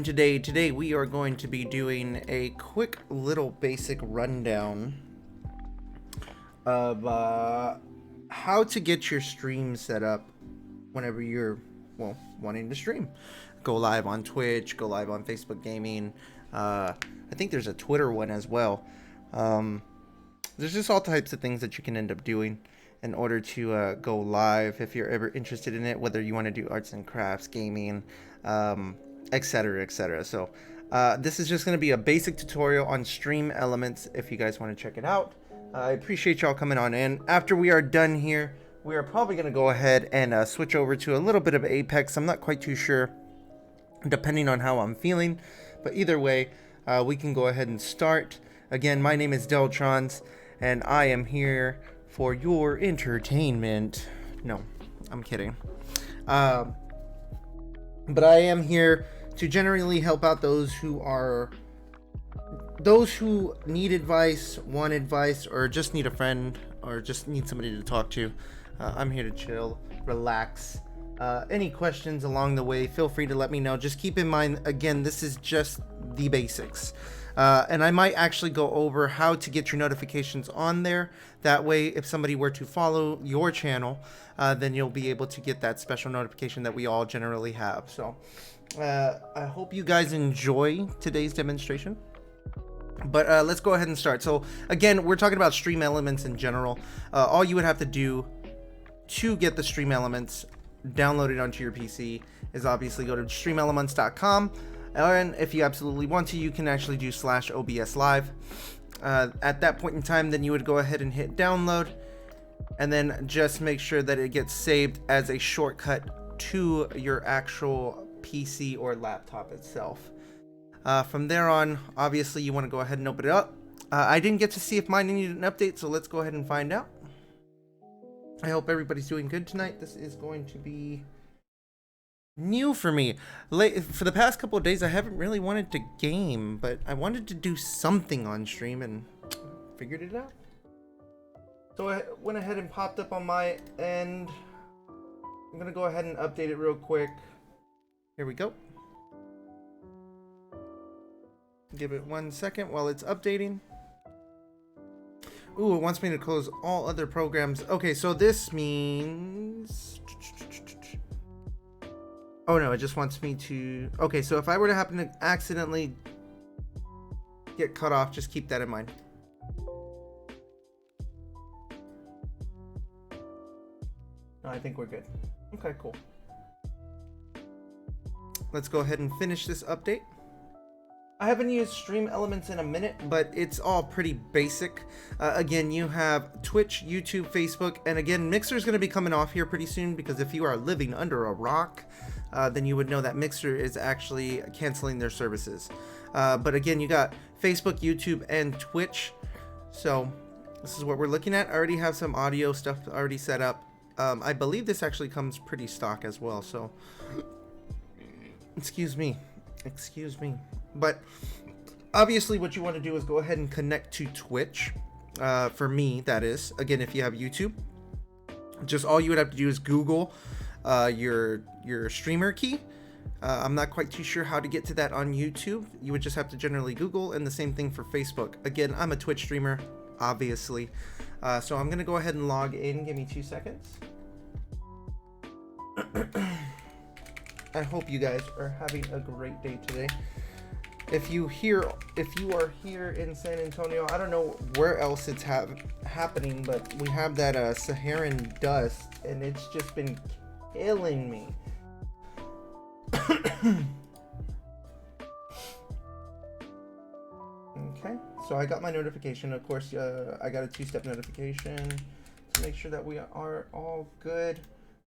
doing today? Today we are going to be doing a quick little basic rundown of how to get your stream set up whenever you're, well, wanting to stream. Go live on Twitch, go live on Facebook Gaming. I think there's a Twitter one as well. There's just all types of things that you can end up doing in order to go live if you're ever interested in it, whether you want to do arts and crafts, gaming, etc., etc. So this is just going to be a basic tutorial on StreamElements if you guys want to check it out. I appreciate y'all coming on in. After we are done here, we are probably going to go ahead and switch over to a little bit of Apex. I'm not quite too sure, depending on how I'm feeling. But either way, we can go ahead and start. Again, my name is Deltrons, and I am here for your entertainment. No, I'm kidding. But I am here to generally help out those who need advice, want advice, or just need a friend, or just need somebody to talk to. I'm here to chill, relax. Any questions along the way, feel free to let me know. Just keep in mind, again, this is just the basics. And I might actually go over how to get your notifications on there. That way, if somebody were to follow your channel, then you'll be able to get that special notification that we all generally have. So I hope you guys enjoy today's demonstration. But let's go ahead and start. So again, we're talking about StreamElements in general. All you would have to do to get the StreamElements downloaded onto your PC is obviously go to StreamElements.com. And if you absolutely want to, you can actually do /OBS Live. At that point in time, then you would go ahead and hit download, and then just make sure that it gets saved as a shortcut to your actual PC or laptop itself. From there on, obviously you want to go ahead and open it up. I didn't get to see if mine needed an update, so let's go ahead and find out. I hope everybody's doing good tonight. This is going to be new for me. For the past couple of days, I haven't really wanted to game, but I wanted to do something on stream and figured it out. So I went ahead and popped up on my end. I'm gonna go ahead and update it real quick. Here we go. Give it 1 second while it's updating. Ooh, it wants me to close all other programs. Okay, so this means... Oh no, it just wants me to... Okay, so if I were to happen to accidentally get cut off, just keep that in mind. No, I think we're good. Okay, cool. Let's go ahead and finish this update. I haven't used StreamElements in a minute, but it's all pretty basic. Again, you have Twitch, YouTube, Facebook, and again, Mixer is going to be coming off here pretty soon, because if you are living under a rock, then you would know that Mixer is actually canceling their services. But again, you got Facebook, YouTube, and Twitch. So this is what we're looking at. I already have some audio stuff already set up. I believe this actually comes pretty stock as well. So excuse me. But obviously what you want to do is go ahead and connect to Twitch. For me, that is. Again, if you have YouTube, just all you would have to do is Google your streamer key. I'm not quite too sure how to get to that on YouTube. You would just have to generally Google, and the same thing for Facebook. Again, I'm a Twitch streamer, obviously. So I'm going to go ahead and log in. Give me 2 seconds. I hope you guys are having a great day today. If you are here in San Antonio, I don't know where else it's happening, but we have that Saharan dust, and it's just been killing me. Okay, so I got my notification. Of course, I got a 2-step notification to make sure that we are all good.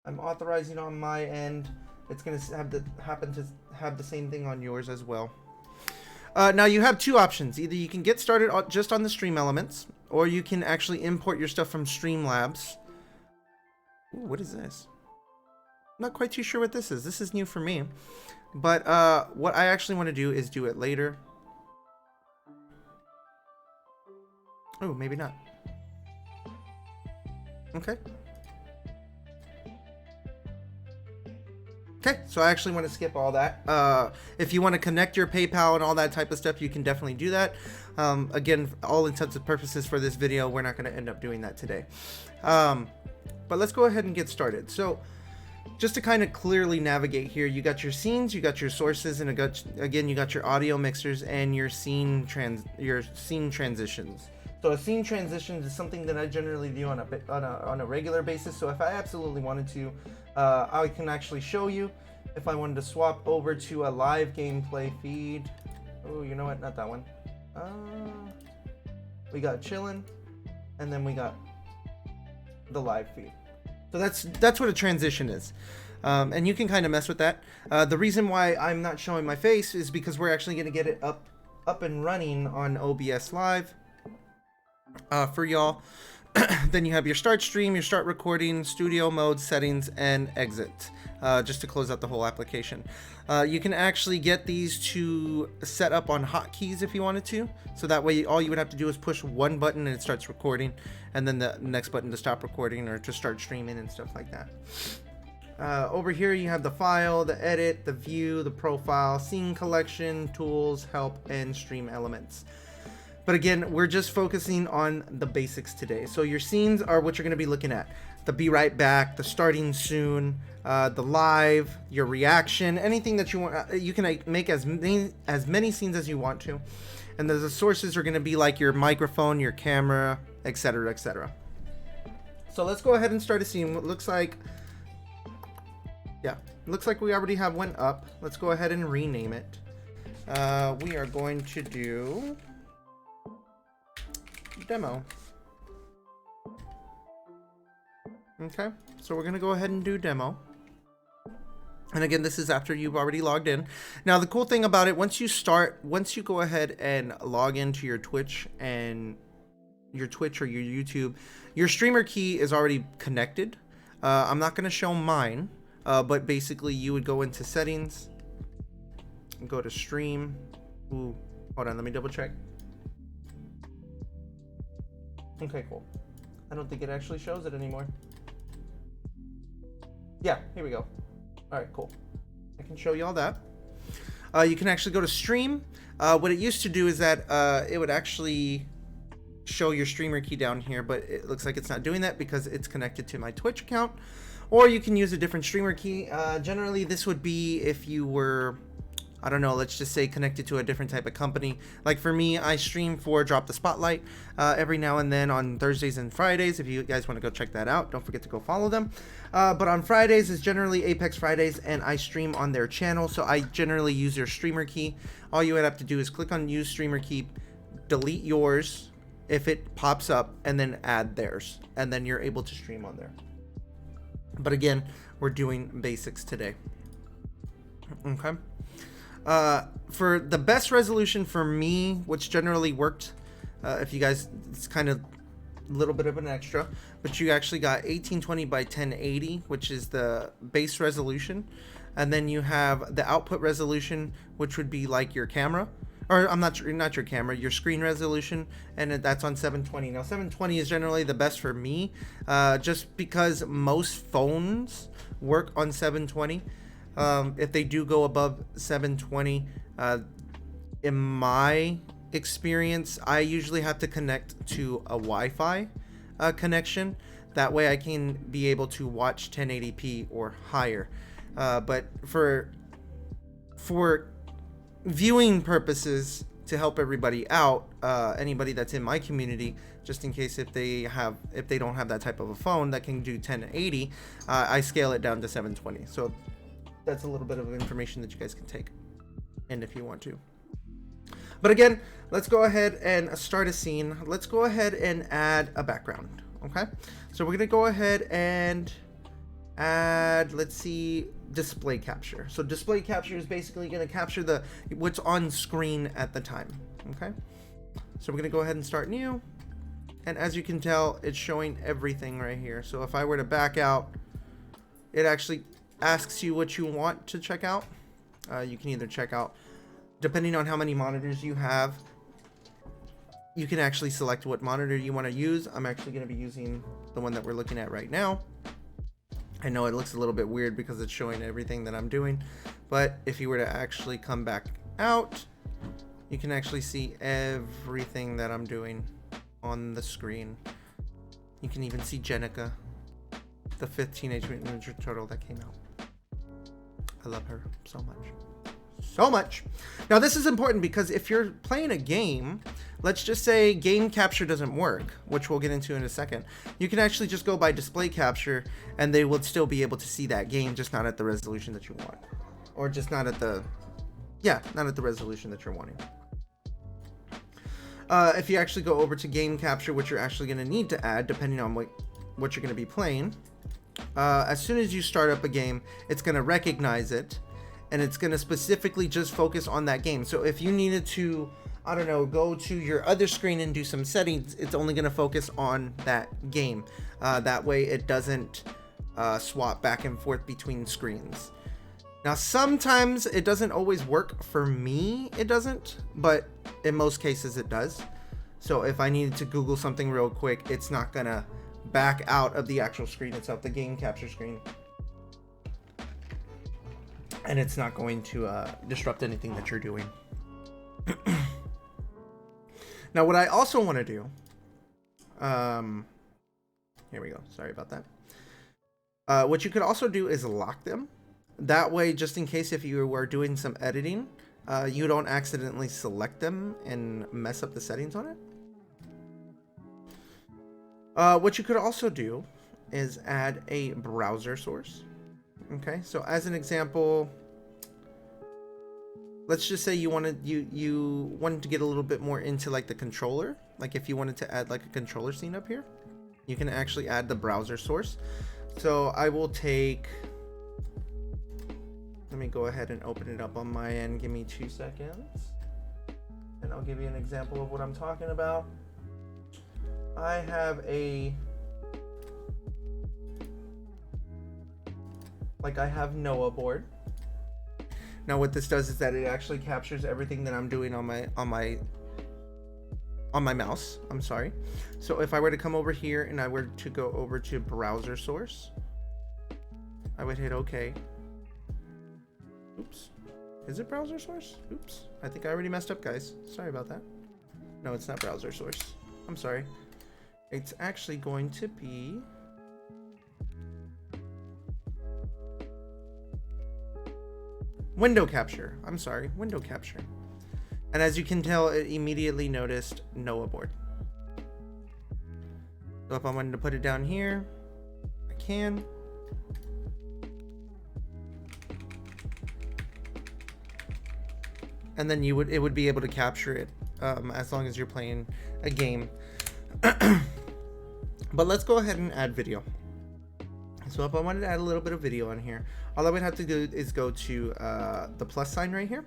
I'm authorizing on my end. It's going to happen to have the same thing on yours as well. Now you have two options. Either you can get started just on the StreamElements, or you can actually import your stuff from Streamlabs. Ooh, what is this? I'm not quite too sure what this is. This is new for me. But what I actually want to do is do it later. Oh, maybe not. Okay. Okay, so I actually want to skip all that. If you want to connect your PayPal and all that type of stuff, you can definitely do that. Again, all intents and purposes for this video, we're not going to end up doing that today. But let's go ahead and get started. So just to kind of clearly navigate here, you got your scenes, you got your sources, and again, you got your audio mixers and your scene transitions. So a scene transition is something that I generally do on a regular basis. So if I absolutely wanted to, I can actually show you. If I wanted to swap over to a live gameplay feed, oh, you know what? Not that one. We got chillin', and then we got the live feed. So that's what a transition is. And you can kind of mess with that. The reason why I'm not showing my face is because we're actually going to get it up and running on OBS Live for y'all. Then you have your start stream, your start recording, studio mode, settings, and exit, just to close out the whole application. You can actually get these to set up on hotkeys if you wanted to. So that way all you would have to do is push one button and it starts recording, and then the next button to stop recording or to start streaming and stuff like that. Over here you have the file, the edit, the view, the profile, scene collection, tools, help, and StreamElements. But again, we're just focusing on the basics today. So your scenes are what you're going to be looking at. The be right back, the starting soon, the live, your reaction, anything that you want. You can make as many scenes as you want to. And the sources are going to be like your microphone, your camera, etc., etc. So let's go ahead and start a scene. It looks like, we already have one up. Let's go ahead and rename it. We are going to do demo. Okay, so we're gonna go ahead and do demo. And again, this is after you've already logged in. Now the cool thing about it, once you go ahead and log into your Twitch or your YouTube, your streamer key is already connected. I'm not gonna show mine, but basically you would go into settings and go to stream. Ooh, hold on, let me double check. Okay, cool. I don't think it actually shows it anymore. Yeah, here we go. All right, cool. I can show you all that. You can actually go to stream. What it used to do is that it would actually show your streamer key down here, but it looks like it's not doing that because it's connected to my Twitch account. Or you can use a different streamer key. Generally, this would be if you were, I don't know, let's just say connected to a different type of company. Like for me, I stream for Drop the Spotlight every now and then on Thursdays and Fridays. If you guys want to go check that out, don't forget to go follow them. But on Fridays is generally Apex Fridays, and I stream on their channel. So I generally use their streamer key. All you would have to do is click on use streamer key, delete yours if it pops up, and then add theirs. And then you're able to stream on there. But again, we're doing basics today. Okay. For the best resolution for me, which generally worked, if you guys, it's kind of a little bit of an extra, but you actually got 1820 by 1080, which is the base resolution. And then you have the output resolution, which would be like your camera, or I'm not your camera, your screen resolution, and that's on 720. Now 720 is generally the best for me, just because most phones work on 720. If they do go above 720, in my experience, I usually have to connect to a Wi-Fi connection. That way I can be able to watch 1080p or higher. But for viewing purposes, to help everybody out, anybody that's in my community, just in case if they don't have that type of a phone that can do 1080, I scale it down to 720. So that's a little bit of information that you guys can take, and if you want to. But again, let's go ahead and start a scene. Let's go ahead and add a background. Okay, so we're gonna go ahead and add, let's see, display capture. So display capture is basically going to capture what's on screen at the time. Okay, so we're going to go ahead and start new, and as you can tell, it's showing everything right here. So if I were to back out, it actually asks you what you want to check out. You can either check out, depending on how many monitors you have, you can actually select what monitor you want to use. I'm actually going to be using the one that we're looking at right now. I know it looks a little bit weird because it's showing everything that I'm doing, but if you were to actually come back out, you can actually see everything that I'm doing on the screen. You can even see Jenica, the 5th Teenage Mutant Ninja Turtle that came out. I love her so much. So much. Now this is important because if you're playing a game, let's just say game capture doesn't work, which we'll get into in a second. You can actually just go by display capture and they will still be able to see that game, just not at the resolution that you want. Or just not at the, yeah, not at the resolution that you're wanting. If you actually go over to game capture, which you're actually going to need to add depending on what you're going to be playing, as soon as you start up a game, it's going to recognize it and it's going to specifically just focus on that game. So if you needed to, I don't know, go to your other screen and do some settings, it's only going to focus on that game. That way it doesn't swap back and forth between screens. Now sometimes it doesn't always work. For me it doesn't, but in most cases it does. So if I needed to Google something real quick, it's not gonna back out of the actual screen itself, the game capture screen, and it's not going to disrupt anything that you're doing. Now what I also want to do, here we go, sorry about that. What you could also do is lock them. That way, just in case if you are doing some editing, you don't accidentally select them and mess up the settings on it. What you could also do is add a browser source. Okay, so as an example, let's just say you wanted to get a little bit more into like the controller. Like if you wanted to add like a controller scene up here, you can actually add the browser source. So I will take, let me go ahead and open it up on my end. Give me 2 seconds and I'll give you an example of what I'm talking about. I have I have Noah board. Now what this does is that it actually captures everything that I'm doing on my mouse. I'm sorry. So if I were to come over here and I were to go over to browser source, I would hit OK. Oops. Is it browser source? Oops. I think I already messed up, guys. Sorry about that. No, it's not browser source. I'm sorry. It's actually going to be window capture. I'm sorry, window capture. And as you can tell, it immediately noticed Noah board. So if I wanted to put it down here, I can. And then it would be able to capture it as long as you're playing a game. But let's go ahead and add video. So if I wanted to add a little bit of video on here, all I would have to do is go to the plus sign right here.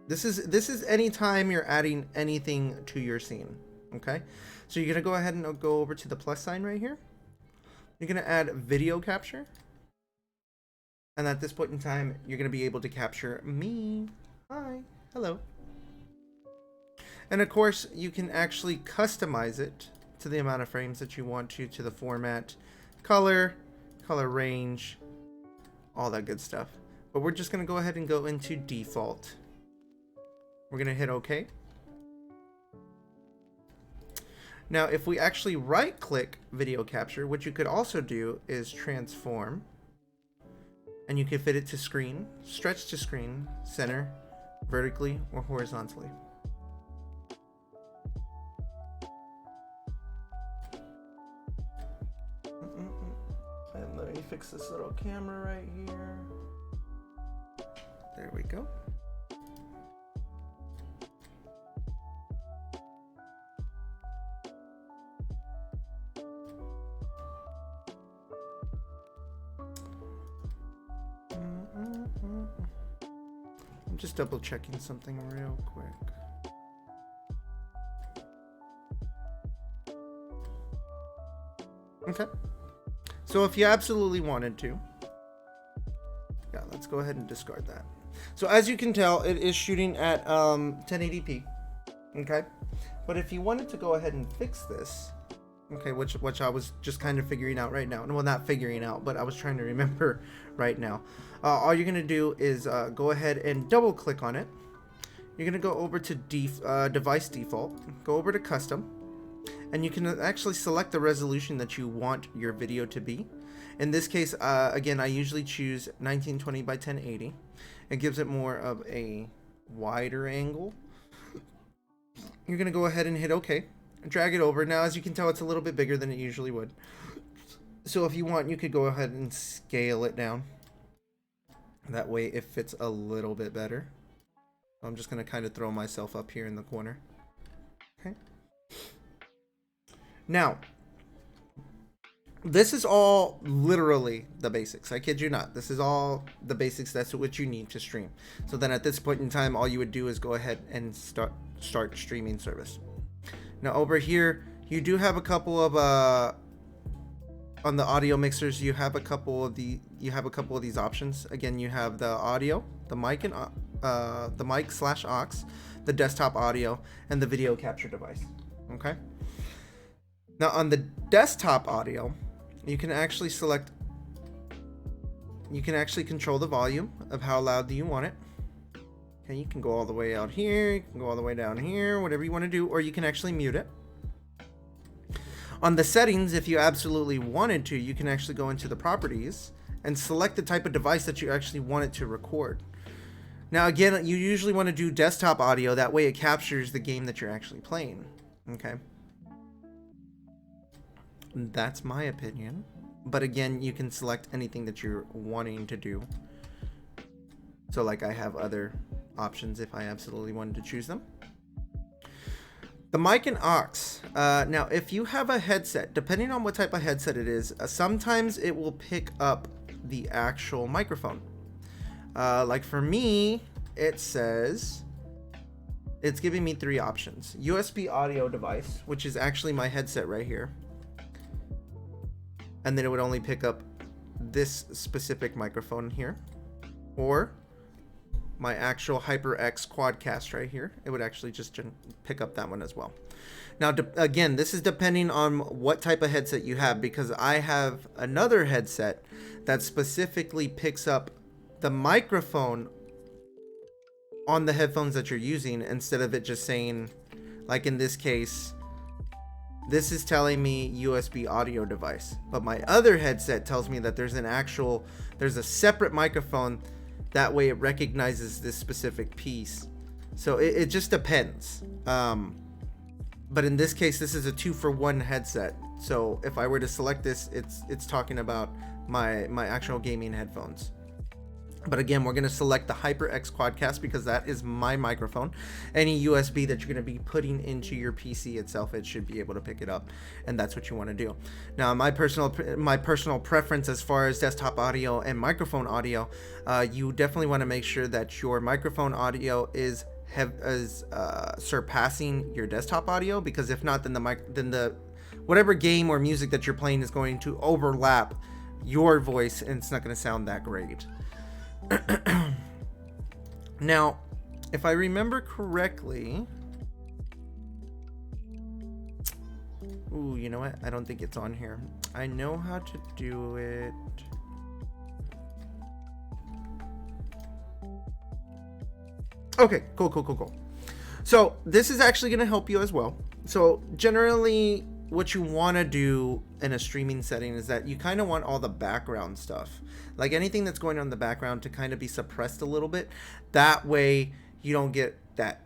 This is anytime you're adding anything to your scene. Okay, so you're gonna go ahead and go over to the plus sign right here. You're gonna add video capture, and at this point in time, you're gonna be able to capture me. Hi. Hello. And of course, you can actually customize it to the amount of frames that you want to the format, color range, all that good stuff. But we're just going to go ahead and go into default. We're going to hit OK. Now, if we actually right click video capture, what you could also do is transform, and you can fit it to screen, stretch to screen, center, vertically or horizontally. And let me fix this little camera right here. There we go. I'm just double checking something real quick. Okay. So if you absolutely wanted to, yeah, let's go ahead and discard that. So as you can tell, it is shooting at 1080p. Okay. But if you wanted to go ahead and fix this, okay, which I was just kind of figuring out right now. Well, not figuring out, but I was trying to remember right now. All you're gonna do is go ahead and double click on it. You're gonna go over to device default, go over to custom, and you can actually select the resolution that you want your video to be. In this case, again, I usually choose 1920 by 1080. It gives it more of a wider angle. You're gonna go ahead and hit OK. Drag it over. Now, as you can tell, it's a little bit bigger than it usually would. So if you want, you could go ahead and scale it down. That way it fits a little bit better. I'm just going to kind of throw myself up here in the corner. Okay. Now, this is all literally the basics. I kid you not. This is all the basics. That's what you need to stream. So then at this point in time, all you would do is go ahead and start streaming service. Now over here, you do have a couple of on the audio mixers. You have a couple of these options. Again, you have the audio, the mic and the mic/aux, the desktop audio, and the video capture device. Okay. Now on the desktop audio, you can actually control the volume of how loud do you want it. Okay, you can go all the way out here, you can go all the way down here, whatever you want to do, or you can actually mute it. On the settings, if you absolutely wanted to, you can actually go into the properties and select the type of device that you actually want it to record. Now again, you usually want to do desktop audio, that way it captures the game that you're actually playing. Okay. That's my opinion. But again, you can select anything that you're wanting to do. So like I have other options if I absolutely wanted to choose them. The mic and aux. Now, if you have a headset, depending on what type of headset it is, sometimes it will pick up the actual microphone. Like for me, it says it's giving me 3 options. USB audio device, which is actually my headset right here. And then it would only pick up this specific microphone here. Or my actual HyperX Quadcast right here. It would actually just pick up that one as well. Now, again, this is depending on what type of headset you have, because I have another headset that specifically picks up the microphone on the headphones that you're using, instead of it just saying, like in this case, this is telling me USB audio device, but my other headset tells me that there's a separate microphone. That way it recognizes this specific piece. So it just depends. But in this case, this is a 2-for-1 headset. So if I were to select this, it's talking about my actual gaming headphones. But again, we're going to select the HyperX Quadcast because that is my microphone. Any USB that you're going to be putting into your PC itself, it should be able to pick it up, and that's what you want to do. Now, my personal preference as far as desktop audio and microphone audio, you definitely want to make sure that your microphone audio is surpassing your desktop audio, because if not, then the whatever game or music that you're playing is going to overlap your voice, and it's not going to sound that great. Now, if I remember correctly, ooh, you know what? I don't think it's on here. I know how to do it. Okay, cool. So this is actually going to help you as well. So generally, what you want to do in a streaming setting is that you kind of want all the background stuff, like anything that's going on in the background, to kind of be suppressed a little bit. That way you don't get that,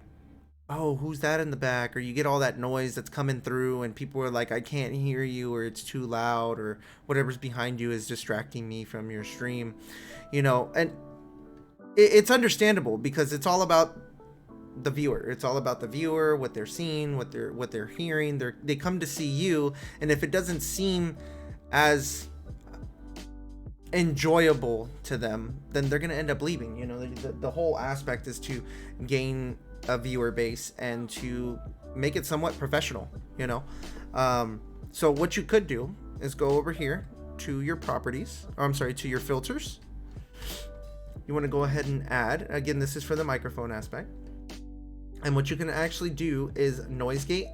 oh, who's that in the back? Or you get all that noise that's coming through and people are like, I can't hear you, or it's too loud, or whatever's behind you is distracting me from your stream, you know. And it's understandable because it's all about the viewer. It's all about the viewer, what they're seeing, what they're hearing. They come to see you, and if it doesn't seem as enjoyable to them, then they're gonna end up leaving. You know, the whole aspect is to gain a viewer base and to make it somewhat professional, you know. So what you could do is go over here to your properties, or I'm sorry, to your filters. You want to go ahead and add, again, this is for the microphone aspect. And what you can actually do is noise gate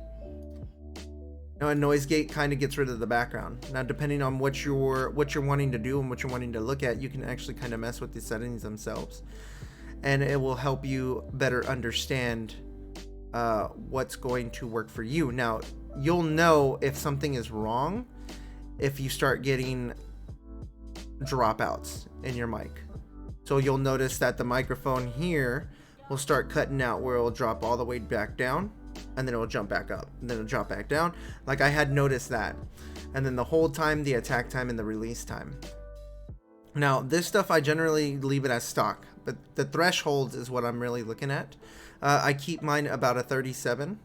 Now a noise gate kind of gets rid of the background. Now depending on what you're wanting to do and what you're wanting to look at, you can actually kind of mess with the settings themselves, and it will help you better understand what's going to work for you. Now you'll know if something is wrong if you start getting dropouts in your mic. So you'll notice that the microphone here will start cutting out, where it'll drop all the way back down, and then it'll jump back up, and then it'll drop back down. Like I had noticed that. And then the hold time, the attack time, and the release time. Now this stuff I generally leave it as stock, but the thresholds is what I'm really looking at. I keep mine about a 37,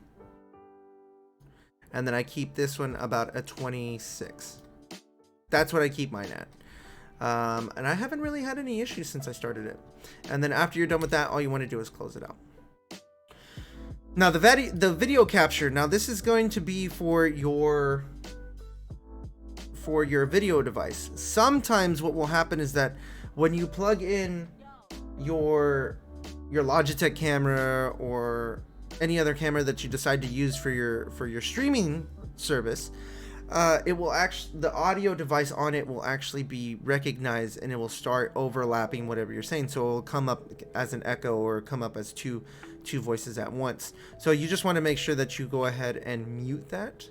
and then I keep this one about a 26. That's what I keep mine at. And I haven't really had any issues since I started it. And then after you're done with that, all you want to do is close it out. Now the video capture, now this is going to be for your video device. Sometimes what will happen is that when you plug in your Logitech camera or any other camera that you decide to use for your streaming service, it will actually, the audio device on it will actually be recognized, and it will start overlapping whatever you're saying. So it will come up as an echo or come up as two voices at once. So you just want to make sure that you go ahead and mute that.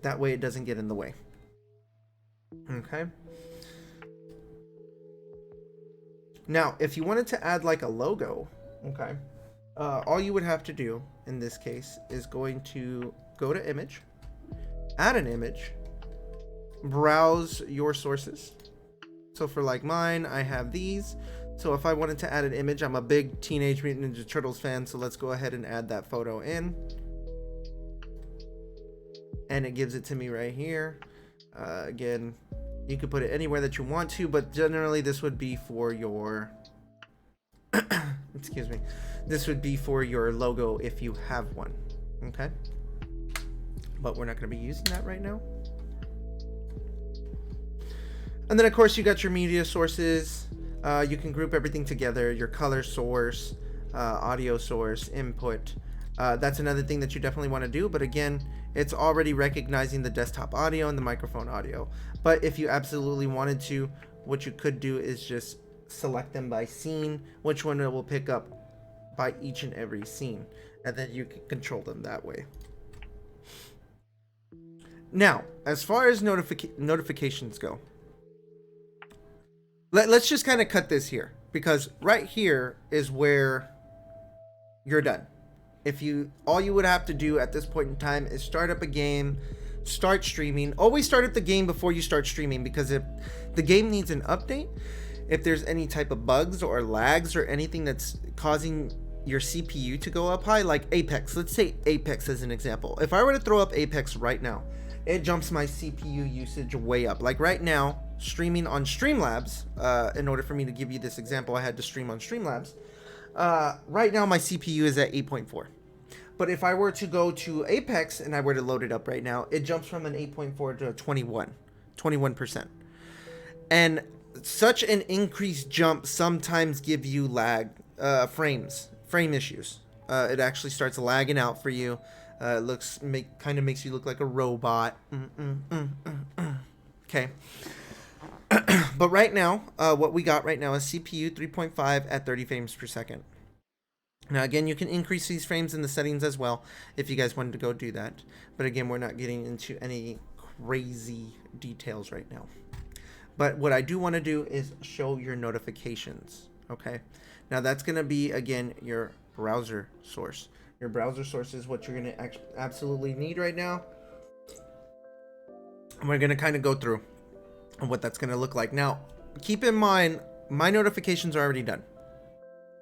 That way it doesn't get in the way. Okay. Now, if you wanted to add like a logo, okay, all you would have to do in this case is going to go to image, add an image, browse your sources. So for like mine, I have these. So if I wanted to add an image, I'm a big Teenage Mutant Ninja Turtles fan, so let's go ahead and add that photo in. And it gives it to me right here. Again, you could put it anywhere that you want to, but generally this would be for your excuse me, this would be for your logo if you have one. Okay, but we're not going to be using that right now. And then of course you got your media sources. You can group everything together, your color source, audio source, input. That's another thing that you definitely want to do, but again, it's already recognizing the desktop audio and the microphone audio. But if you absolutely wanted to, what you could do is just select them by scene, which one it will pick up by each and every scene, and then you can control them that way. Now, as far as notifications go, let's just kind of cut this here, because right here is where you're done. If you, all you would have to do at this point in time is start up a game, start streaming. Always start up the game before you start streaming, because if the game needs an update, if there's any type of bugs or lags or anything that's causing your CPU to go up high, like Apex, let's say Apex as an example. If I were to throw up Apex right now, it jumps my CPU usage way up. Like right now, streaming on Streamlabs, in order for me to give you this example, I had to stream on Streamlabs. Right now my CPU is at 8.4. But if I were to go to Apex and I were to load it up right now, it jumps from an 8.4 to a 21%. And such an increased jump sometimes give you lag, frame issues. It actually starts lagging out for you. It kind of makes you look like a robot. Okay. But right now, what we got right now is CPU 3.5 at 30 frames per second. Now again, you can increase these frames in the settings as well if you guys wanted to go do that. But again, we're not getting into any crazy details right now. But what I do want to do is show your notifications. Okay. Now that's going to be, again, your browser source. Your browser source is what you're going to absolutely need right now. And we're going to kind of go through what that's going to look like. Now, keep in mind, my notifications are already done.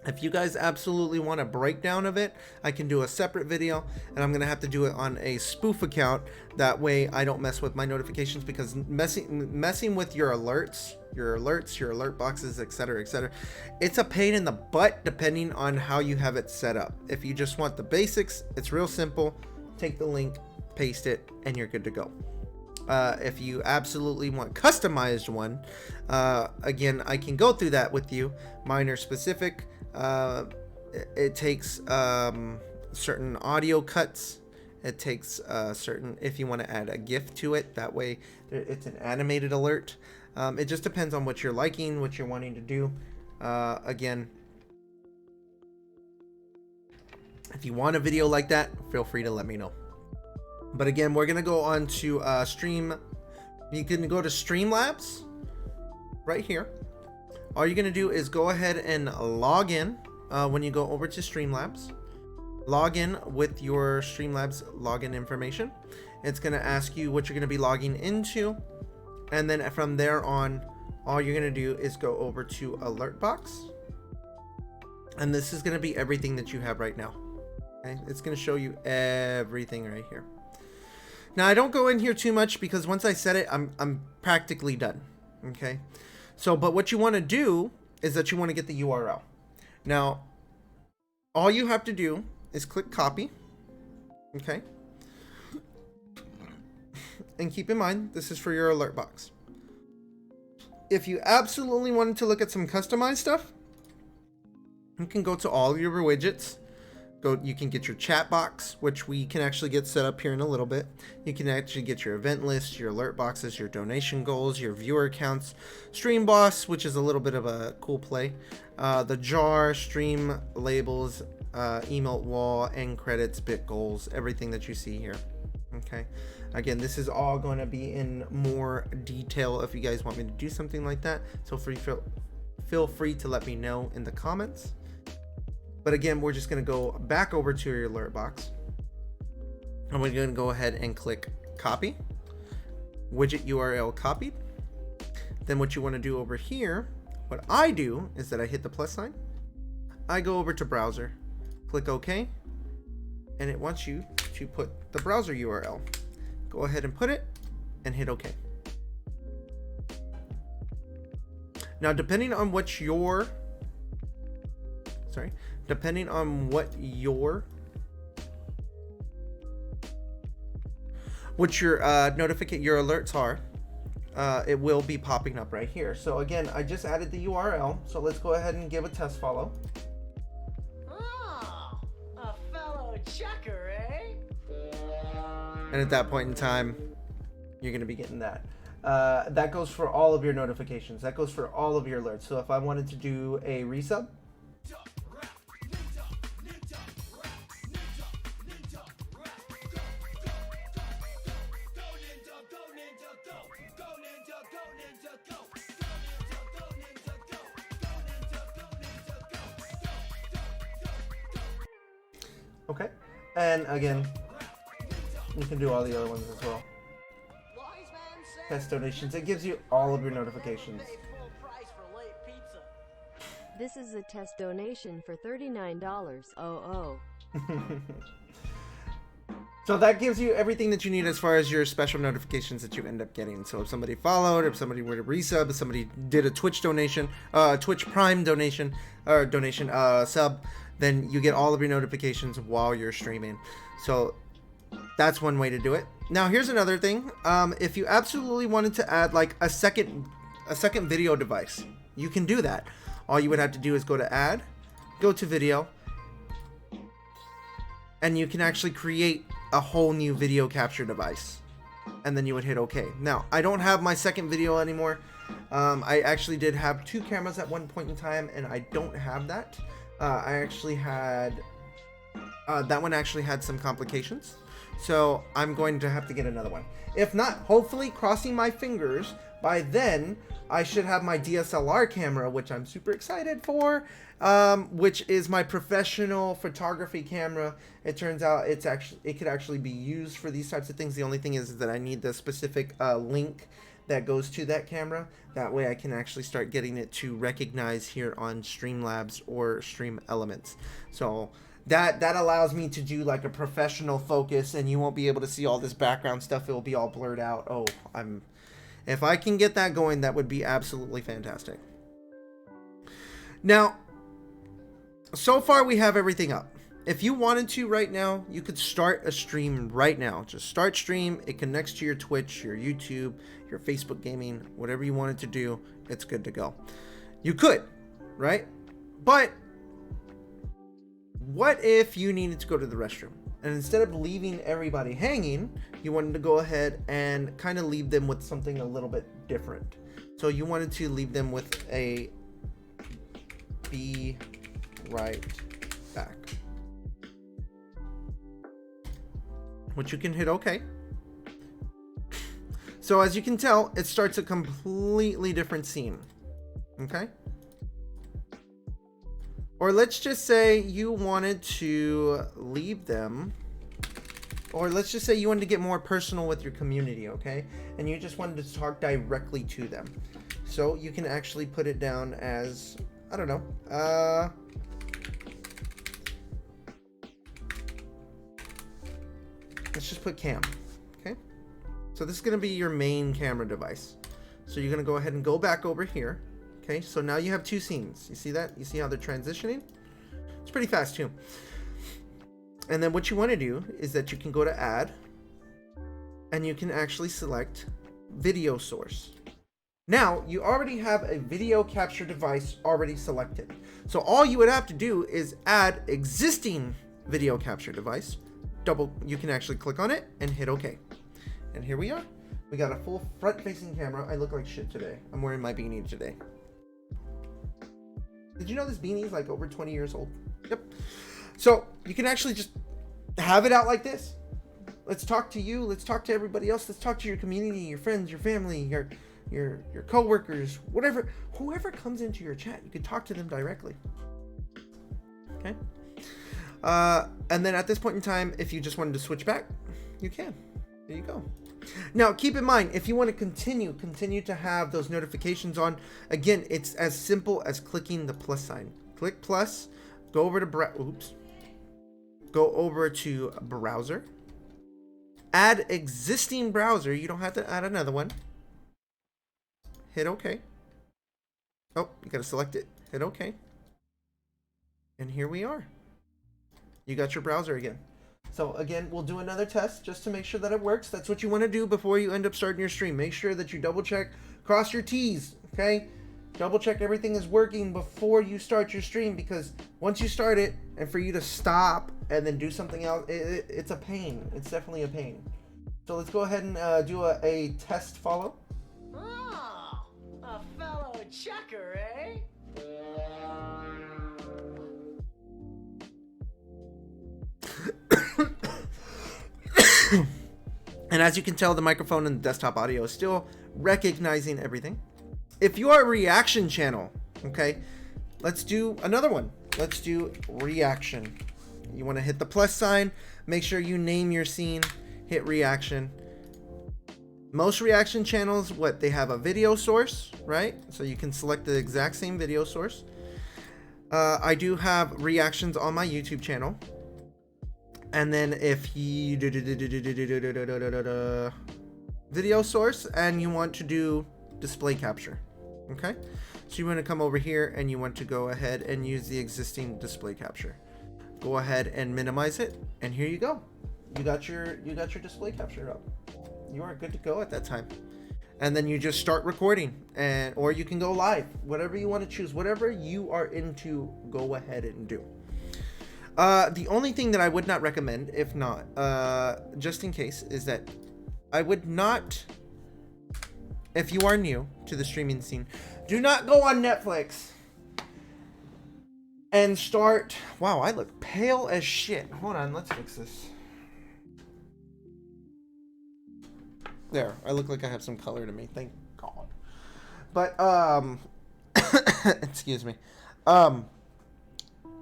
If you guys absolutely want a breakdown of it, I can do a separate video, and I'm going to have to do it on a spoof account. That way I don't mess with my notifications, because messing with your alerts, your alert boxes, etc., it's a pain in the butt depending on how you have it set up. If you just want the basics, it's real simple. Take the link, paste it, and you're good to go. If you absolutely want customized one, again, I can go through that with you. Mine are specific. It takes certain audio cuts It takes certain, if you want to add a GIF to it, that way it's an animated alert. It just depends on what you're liking, what you're wanting to do. Again, if you want a video like that, feel free to let me know. But again, we're going to go on to Stream. You can go to Streamlabs right here. All you're going to do is go ahead and log in when you go over to Streamlabs. Log in with your Streamlabs login information. It's going to ask you what you're going to be logging into. And then from there on, all you're going to do is go over to Alert Box. And this is going to be everything that you have right now. Okay? It's going to show you everything right here. Now, I don't go in here too much because once I set it, I'm practically done. Okay? So, but what you want to do is that you want to get the URL. Now, all you have to do is click copy. Okay? And keep in mind, this is for your alert box. If you absolutely wanted to look at some customized stuff, you can go to all your widgets. You can get your chat box, which we can actually get set up here in a little bit. You can actually get your event list, your alert boxes, your donation goals, your viewer counts, stream boss, which is a little bit of a cool play, the jar, stream labels, emote wall, end credits, bit goals, everything that you see here. Okay. Again, this is all going to be in more detail if you guys want me to do something like that. So feel free to let me know in the comments. But again, we're just going to go back over to your alert box. And we're going to go ahead and click copy. Widget URL copied. Then what you want to do over here, what I do is that I hit the plus sign. I go over to browser, click OK. And it wants you to put the browser URL. Go ahead and put it and hit OK. Now, depending on what your your alerts are, it will be popping up right here. So again, I just added the URL. So let's go ahead and give a test follow. Oh, a fellow checker, eh? And at that point in time, you're going to be getting that. That goes for all of your notifications. That goes for all of your alerts. So if I wanted to do a resub, okay, and again, you can do all the other ones as well. Test donations. It gives you all of your notifications. This is a test donation for $39.00. So that gives you everything that you need as far as your special notifications that you end up getting. So if somebody followed, if somebody were to resub, if somebody did a Twitch donation, Twitch Prime donation, or donation sub, then you get all of your notifications while you're streaming. So that's one way to do it. Now here's another thing. If you absolutely wanted to add like a second video device, you can do that. All you would have to do is go to add, go to video, and you can actually create a whole new video capture device, and then you would hit OK. Now I don't have my second video anymore. I actually did have 2 cameras at one point in time, and I don't have that. I actually had that one actually had some complications, so I'm going to have to get another one. If not, hopefully, crossing my fingers, by then I should have my DSLR camera, which I'm super excited for, which is my professional photography camera. It turns out it could actually be used for these types of things. The only thing is that I need the specific link that goes to that camera. That way I can actually start getting it to recognize here on Streamlabs or StreamElements. So that allows me to do like a professional focus, and you won't be able to see all this background stuff. It will be all blurred out. Oh, if I can get that going, that would be absolutely fantastic. Now, so far we have everything up. If you wanted to right now, you could start a stream right now. Just start stream. It connects to your Twitch, your YouTube, your Facebook gaming, whatever you wanted to do. It's good to go. You could, right? But what if you needed to go to the restroom And instead of leaving everybody hanging, you wanted to go ahead and kind of leave them with something a little bit different. So you wanted to leave them with a be right back, which you can hit OK. So as you can tell, it starts a completely different scene. Okay. Or let's just say you wanted to leave them, or let's just say you wanted to get more personal with your community, okay? And you just wanted to talk directly to them. So you can actually put it down as, I don't know, let's just put cam, okay? So this is gonna be your main camera device. So you're gonna go ahead and go back over here. Okay, so now you have two scenes. You see that? You see how they're transitioning? It's pretty fast too. And then what you want to do is that you can go to add and you can actually select video source. Now you already have a video capture device already selected. So all you would have to do is add existing video capture device. You can actually click on it and hit OK. And here we are. We got a full front facing camera. I look like shit today. I'm wearing my beanie today. Did you know this beanie is like over 20 years old? Yep. So you can actually just have it out like this. Let's talk to you. Let's talk to everybody else. Let's talk to your community, your friends, your family, your coworkers, whatever, whoever comes into your chat. You can talk to them directly. Okay. And then at this point in time, if you just wanted to switch back, you can. There you go. Now, keep in mind, if you want to continue to have those notifications on, again, it's as simple as clicking the plus sign. Click plus, go over to go over to browser, add existing browser. You don't have to add another one. Hit OK. Oh, you got to select it. Hit OK. And here we are. You got your browser again. So again, we'll do another test just to make sure that it works. That's what you want to do before you end up starting your stream. Make sure that you double check, cross your T's, okay? Double check everything is working before you start your stream, because once you start it and for you to stop and then do something else, it's a pain. It's definitely a pain. So let's go ahead and do a test follow. Oh, a fellow checker, eh? And as you can tell, the microphone and the desktop audio is still recognizing everything. If you are a reaction channel, okay, let's do another one. Let's do reaction. You want to hit the plus sign, make sure you name your scene, hit reaction. Most reaction channels, they have a video source, right? So you can select the exact same video source. I do have reactions on my YouTube channel. And then if you video source and you want to do display capture, okay? So you want to come over here and you want to go ahead and use the existing display capture. Go ahead and minimize it, and here you go. You got your display capture up. You are good to go at that time. And then you just start recording, or you can go live, whatever you want to choose, whatever you are into, go ahead and do. The only thing that I would not recommend, if not, just in case, is that I would not, if you are new to the streaming scene, do not go on Netflix and start, wow, I look pale as shit. Hold on, let's fix this. There, I look like I have some color to me, thank God. But, excuse me.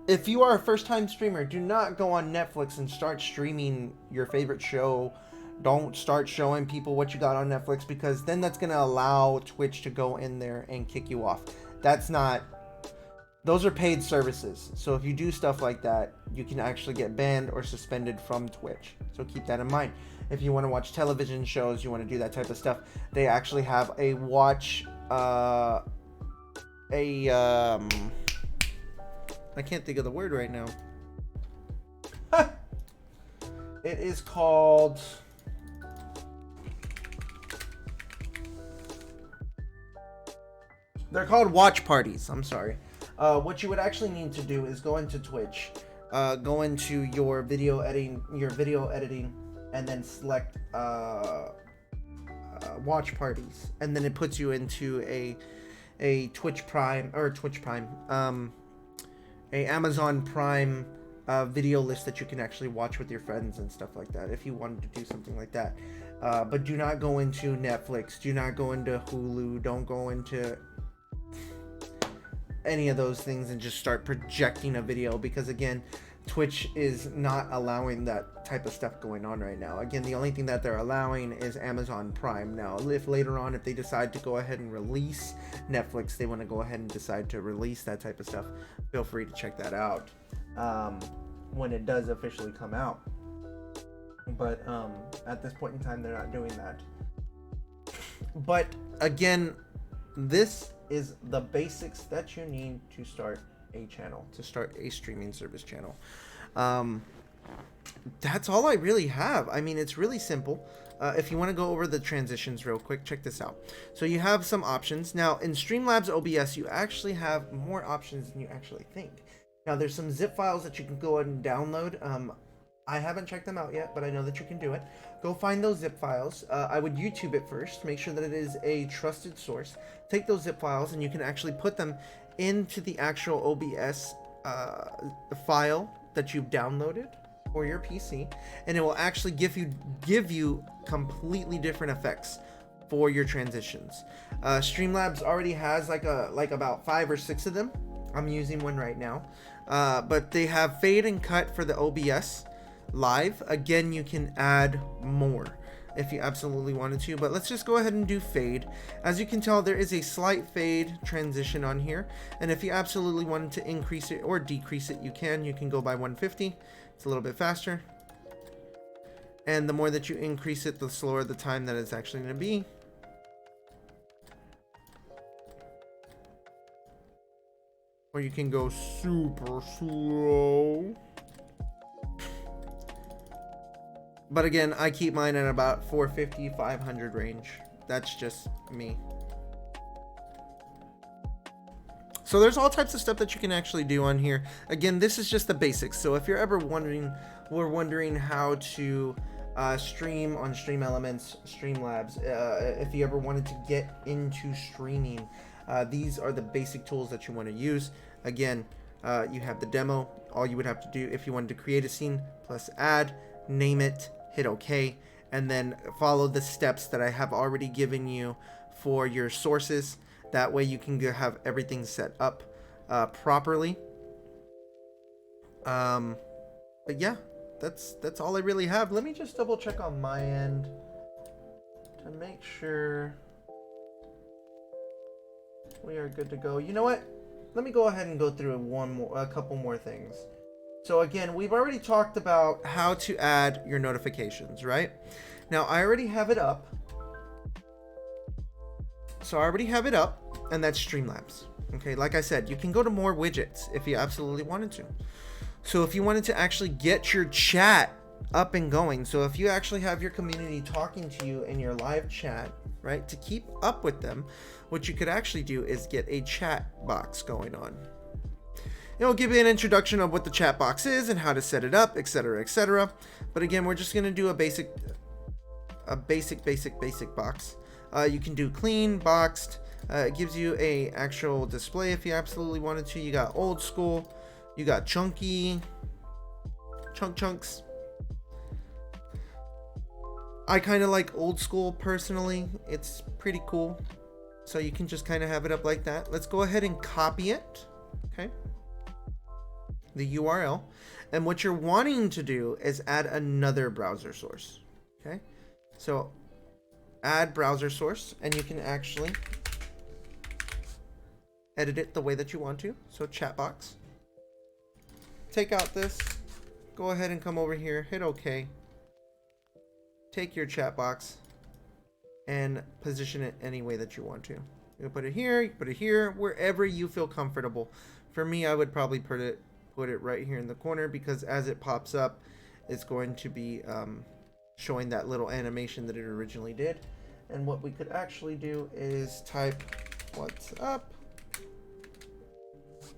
If you are a first-time streamer, do not go on Netflix and start streaming your favorite show. Don't start showing people what you got on Netflix, because then that's going to allow Twitch to go in there and kick you off. That's not... Those are paid services. So if you do stuff like that, you can actually get banned or suspended from Twitch. So keep that in mind. If you want to watch television shows, you want to do that type of stuff, they actually have a watch... I can't think of the word right now. It is called... They're called watch parties. I'm sorry. What you would actually need to do is go into Twitch, go into your video editing, and then select watch parties, and then it puts you into a Twitch Prime, a Amazon Prime video list that you can actually watch with your friends and stuff like that, if you wanted to do something like that. But do not go into Netflix, do not go into Hulu, don't go into any of those things and just start projecting a video, because again, Twitch is not allowing that type of stuff going on right now. Again, the only thing that they're allowing is Amazon Prime. Now, if later on, if they decide to go ahead and release Netflix, they want to go ahead and decide to release that type of stuff, feel free to check that out when it does officially come out. But at this point in time, they're not doing that. But again, this is the basics that you need to start a channel, to start a streaming service channel. That's all I really have. I mean, it's really simple. If you want to go over the transitions real quick, check this out. So you have some options. Now in Streamlabs OBS, you actually have more options than you actually think. Now there's some zip files that you can go ahead and download. I haven't checked them out yet, but I know that you can do it. Go find those zip files. I would YouTube it first, make sure that it is a trusted source. Take those zip files and you can actually put them into the actual OBS file that you've downloaded for your PC, and it will actually give you completely different effects for your transitions. Streamlabs already has like about 5 or 6 of them. I'm using one right now, but they have fade and cut for the OBS live. Again, you can add more if you absolutely wanted to, but let's just go ahead and do fade. As you can tell, there is a slight fade transition on here, and if you absolutely wanted to increase it or decrease it, you can go by 150. It's a little bit faster, and the more that you increase it, the slower the time that it's actually going to be. Or you can go super slow. But again, I keep mine at about 450, 500 range. That's just me. So there's all types of stuff that you can actually do on here. Again, this is just the basics. So if you're ever wondering how to stream on StreamElements, Streamlabs, if you ever wanted to get into streaming, these are the basic tools that you want to use. Again, you have the demo. All you would have to do if you wanted to create a scene, plus add, name it, hit OK, and then follow the steps that I have already given you for your sources. That way you can have everything set up properly. But yeah, that's all I really have. Let me just double check on my end to make sure we are good to go. You know what? Let me go ahead and go through a couple more things. So again, we've already talked about how to add your notifications, right? Now I already have it up. So I already have it up, and that's Streamlabs. Okay, like I said, you can go to more widgets if you absolutely wanted to. So if you wanted to actually get your chat up and going, so if you actually have your community talking to you in your live chat, right, to keep up with them, what you could actually do is get a chat box going on. It'll give you an introduction of what the chat box is and how to set it up, etc., etc. But again, we're just going to do a basic box. You can do clean, boxed. It gives you a actual display if you absolutely wanted to. You got old school, you got chunky, chunks. I kind of like old school personally. It's pretty cool. So you can just kind of have it up like that. Let's go ahead and copy it. Okay. The URL, and what you're wanting to do is add another browser source. Okay, so add browser source, and you can actually edit it the way that you want to. So chat box, take out this, go ahead and come over here, hit OK, take your chat box and position it any way that you want to. You put it here, wherever you feel comfortable. For me, I would probably put it right here in the corner, because as it pops up, it's going to be showing that little animation that it originally did. And what we could actually do is type "what's up,"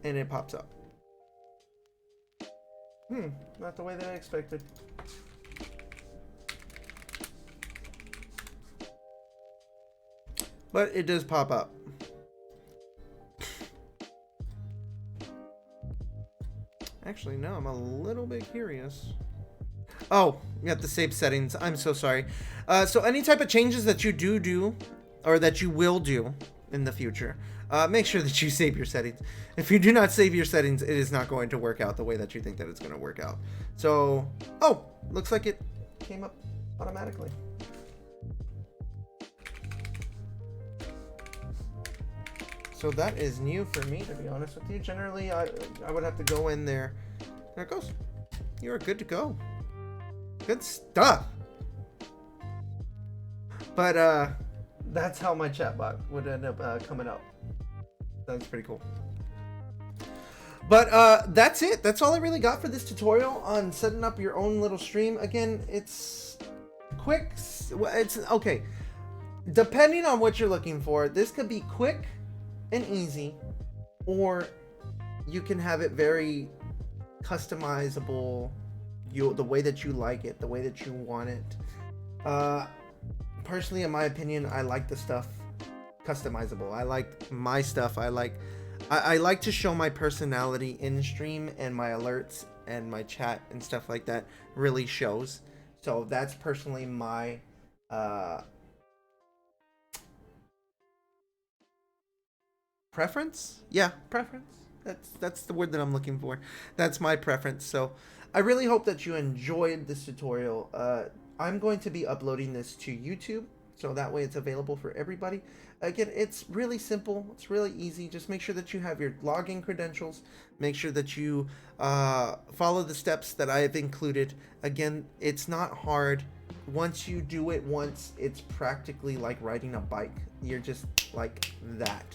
and it pops up. Not the way that I expected. But it does pop up. Actually, no, I'm a little bit curious. Oh, you have to save settings. I'm so sorry. So any type of changes that you do, or that you will do in the future, make sure that you save your settings. If you do not save your settings, it is not going to work out the way that you think that it's going to work out. So, oh, looks like it came up automatically. So that is new for me, to be honest with you. Generally, I would have to go in there. There it goes. You're good to go. Good stuff. But that's how my chatbot would end up coming out. That's pretty cool. But that's it. That's all I really got for this tutorial on setting up your own little stream. Again, it's quick. It's okay. Depending on what you're looking for, this could be quick and easy, or you can have it very customizable, the way that you like it, the way that you want it. Personally, in my opinion, I like the stuff customizable. I like my stuff. I like to show my personality in stream, and my alerts and my chat and stuff like that really shows. So that's personally my preference. Yeah, preference. That's the word that I'm looking for. That's my preference. So I really hope that you enjoyed this tutorial. I'm going to be uploading this to YouTube, so that way it's available for everybody. Again, it's really simple. It's really easy. Just make sure that you have your login credentials. Make sure that you follow the steps that I have included. Again, it's not hard. Once you do it once, it's practically like riding a bike. You're just like that.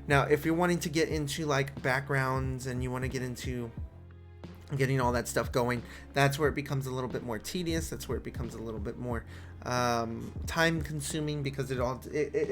Now, if you're wanting to get into like backgrounds and you want to get into getting all that stuff going, that's where it becomes a little bit more tedious. That's where it becomes a little bit more time consuming, because it